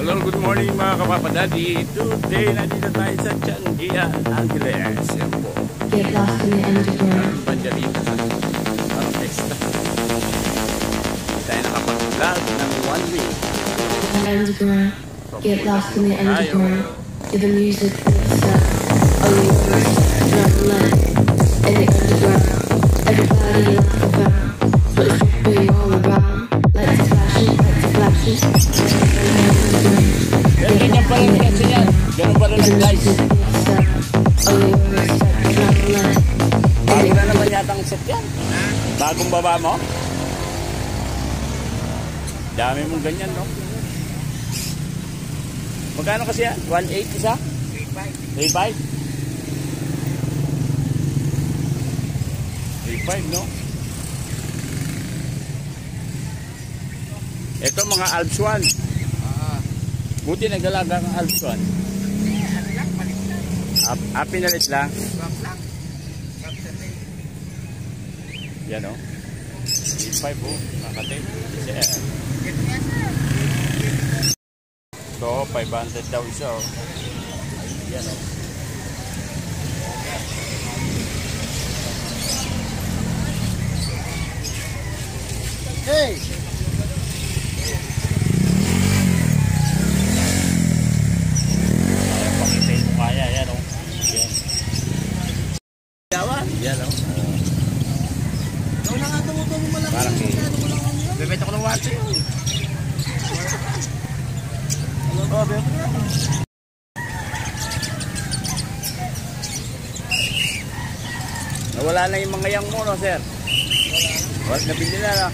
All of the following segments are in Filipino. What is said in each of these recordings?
Hello, good morning mga kapapadadi. Today, nandito tayo sa Changian Angeles. Yan po. Get lost in the underground. Ang banjarita. Parang extra. Tayo nakapag-vlog ng 1 week. Underground. Get lost in the underground. To the music and the sound. Oh, you not alone. In the underground. Everybody lost the ground. But it's be all around. Lights flashing, flashes. Ganyan pa rin kasi yan. Ganun pa rin guys. Bago na naman yata ang set yan. Bagong baba mo. Dami mong ganyan, no? Magkano kasi yan? 1.8 isa? 3.5? 3.5, no? Ito mga Alps 1. Buti nagalaga ng Alps 1. Pinalit lang. Yan, no? 3.5, oh. Nakatid. So, 500 daw isa, oh. Yan, oh. Hey! Pakitayin mo kaya, yan, oh. Yan. Yan, oh. Ikaw na nga tumutubo mo lang. Parang bebenta ko ng watch, oh. Oh, nawala na yung mga yang mo, no, sir? Wala na bili na, no?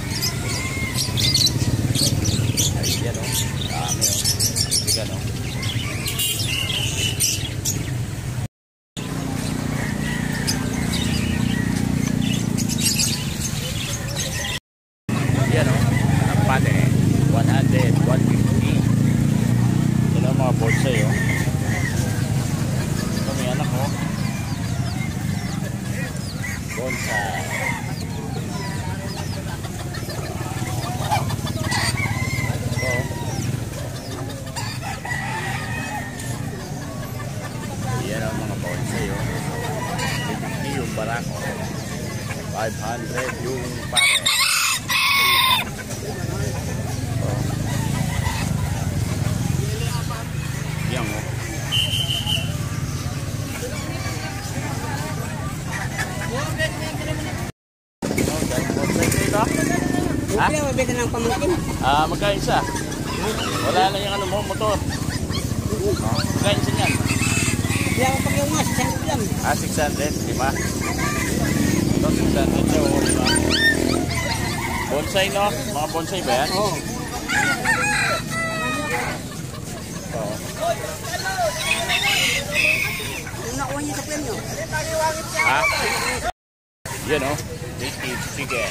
Ay, yan, oh. Dami, oh. Bigan, oh. Yan, oh. Ang pate, 100, 150. Ito ang mga bonsai, oh. Ito may anak, oh. Bonsai. Ito, oh. Yan ang mga bonsai, oh. 50 yung barako. 500 yung pare. Yan, oh. Ha? Mabenta ng pamangkin. Magkain siya. Wala na yung ano mo, motor. Magkain siya niyan. Hindi ako pag yung mas, 600 lang. 600, di ba? Ito, 600 siya, oh, di ba? Bonsai, no? Mga bonsai ba yan? Oo. Yung nakuha niya sa premyo. Ha? Yan, oh. Sige.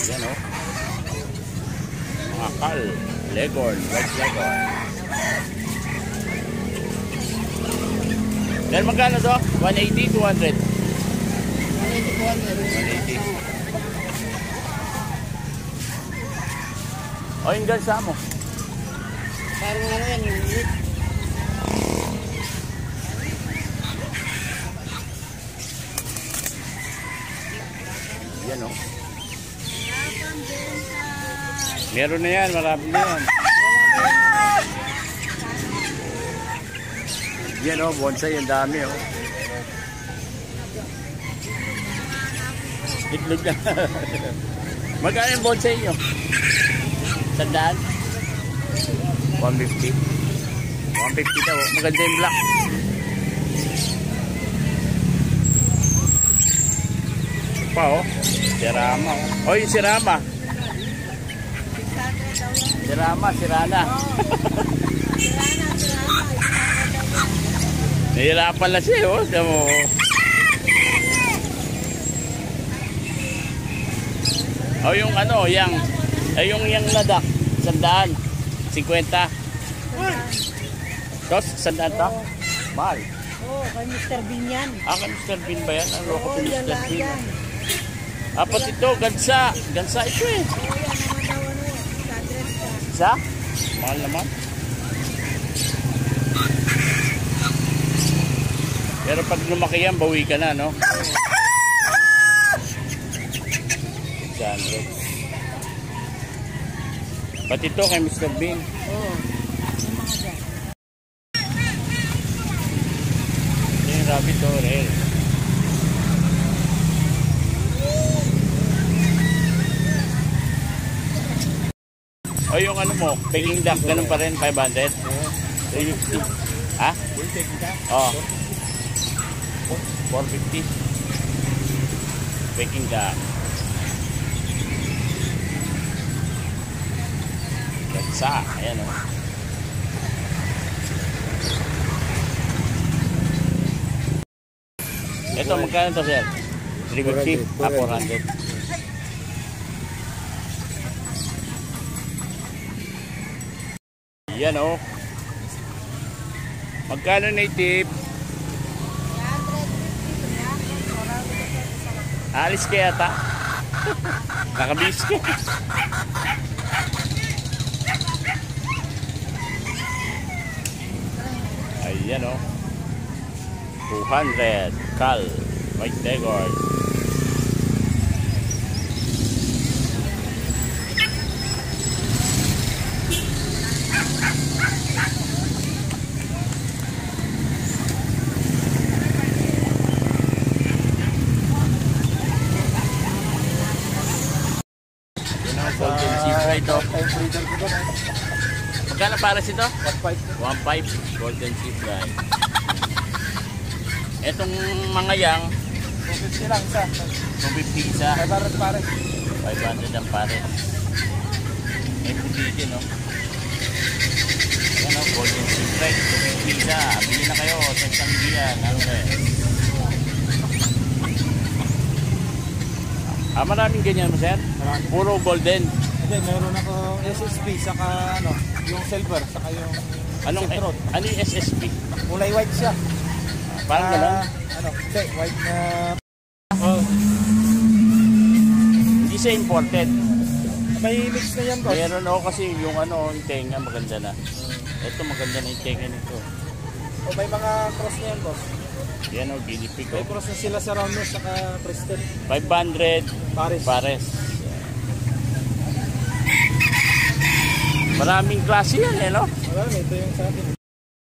Yan, oh. Mga kal. Leghorn. White Leghorn. Then magkano to? 180, 200? 180. O, yung gansa mo. Parang ano yan, yung meat. Yan, oh. Meron na yan, marami na yan. Yan, oh, bonsai, ang dami, oh. Itlog na. Magkano yung bonsai nyo? Sandaan? 150. 150 daw, maganda yung black. Pa, oh. Sirama, oh. Oh, yung sirama. Sirana. Nahirapan na siya, oh. Oh, yung ano, yung ladak, 100, 50. Tos, 100 to? Mahal. Oo, kay Mr. Bean yan. Kay Mr. Bean ba yan? Ang loko Oo, si yan Mr. lahat Bean. yan. Apat ito, gansa. Gansa ito eh. Oo, yan naman daw ano, sa address ka. Isa? Mahal naman. Pero pag lumaki yan, bawi ka na, no? 600. Pati ito kay Mr. Bean. Oo. Yung mga dyan. Ito yung rabbit o rare. O yung ano mo, Peking duck, ganun pa rin, 500? 350. Ha? Oo. 450. Peking duck. Gansa, ayan o. Ito, magkano to sir? 350? 400. Yan o. Magkano native? Alis kaya ta? Nakabis ka. Ayan o. 200. Cal. White Leghorn. Golden Zebra ito. Magkano para ito? 1.5. Golden Zebra. Etong mga yang 250 lang isa. 250 isa. 500 pare. 500 ang pare. May puti din, no? Ayan o, Golden Zebra. 250 isa. Bili na kayo sa isang diyan. Ano eh? Maraming ganyan mo, sir? Puro golden. Hindi, meron ako SSP, saka ano, yung silver, saka yung Anong silk road. ano yung SSP? Kulay white siya. Parang gano'n? Ano, hindi, white na... Oh. Hindi siya imported. May mix na yan, boss. Meron ako kasi yung ano, yung tenga maganda na. Ito maganda na yung tenga nito. O may mga cross na yan, boss. Yan o, guinea pig. May cross na sila sa round nose, saka Preston. 500 Pares. pares. Maraming klase yan eh, no? Marami, ito yung sa atin.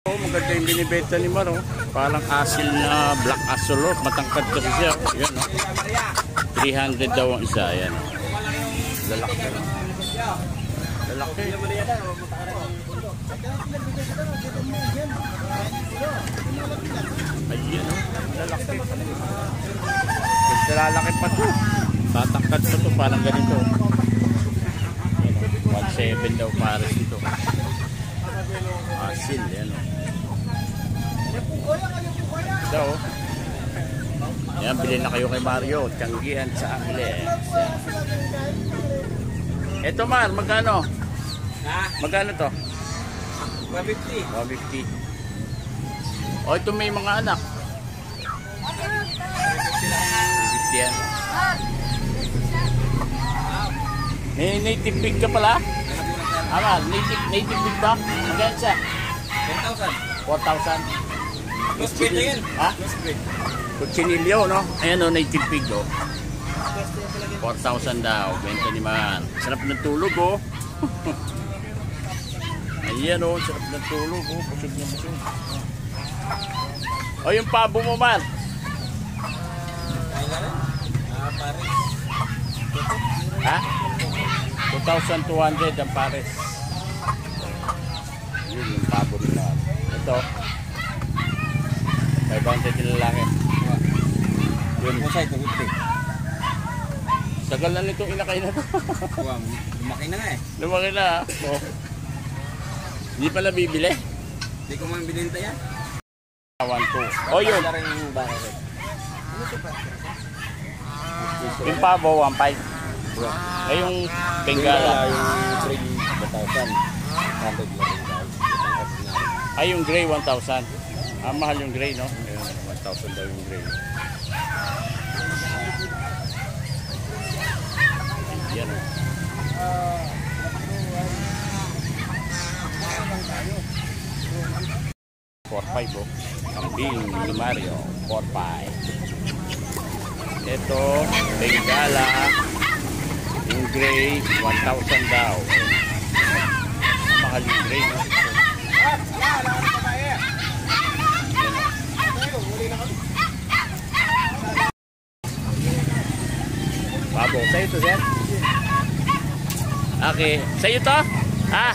Oh, maganda yung binibenta ni Maro. Parang asil na black axolotl. Matangkad kasi siya. Yan, no? 300 daw ang isa. Yan, no? Lalaki. Lalaki. Ayan, no? Lalaki. Lalaki pa to. Tatangkad pa to. Parang ganito. Yan, 1.7 daw pares ito. Asil, yan, no? Ito, oh. Yan, bilhin na kayo kay Mario. Tiyanggihan sa Angeles. Ito, Mar, magkano? Magkano to? 150. 150. O, ito may mga anak. 150 yan. May native pig ka pala? Mar, native pig ba? Magkano siya? 4,000. 4,000. Close breed na yan. Ha? Close breed. Kutsinilyo, no? Ayan o, native pig, oh. 4,000 daw. Benta ni Man. Sarap ng tulog, oh. Ayan, oh. Sarap ng tulog, oh. Busog na busog. O, yung pabo mo, Man. Pares. Ha? 2,200 ang pares. Yun, yung pabo nila. Ito. 500 yung lalaki. Yun. Yung side, 250. Tagal na nitong inakay na to. Wow, lumaki na nga eh. Lumaki na, ha? Oh. Hindi pala bibili. Hindi ko man bininta yan. 1, 2. O, yun. Wala rin yung bakit. Yung pabo, 1.5. Ay, yung Bengala. Yung 3,000. 100 lang. Ay, yung gray, 1,000. Mahal yung gray, no? Ayun. 1,000 daw yung gray. Yan o. 4,500 oh. Kambing ni Mario, 4,500. Ito, Bengala, yung gray, 1,000 daw. Mahal yung gray, no? Pabo, sa'yo to, sir? Okay, sa'yo to? Ah?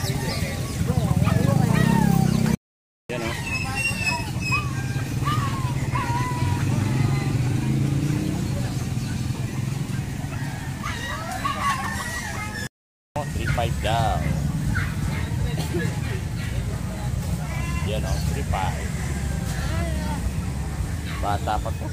Yan, oh. Oh, 3,500 daw. Yan, oh, 3,500. Bata pa to.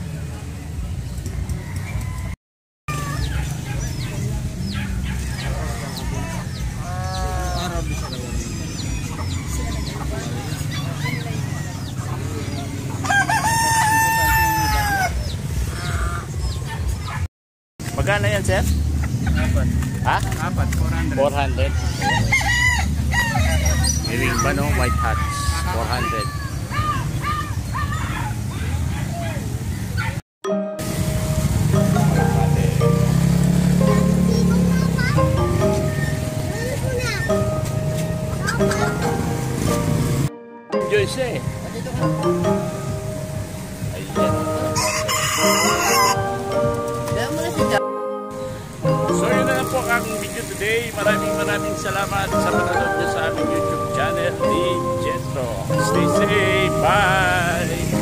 Magkano yan, sir? 4. Ha? 400. 400. May ring ba, no? White hats. 400. Joyce eh. Ayan. So yun na lang po ang video today. Maraming salamat sa panonood nyo sa aming YouTube channel ni Jetro. Stay safe. Bye!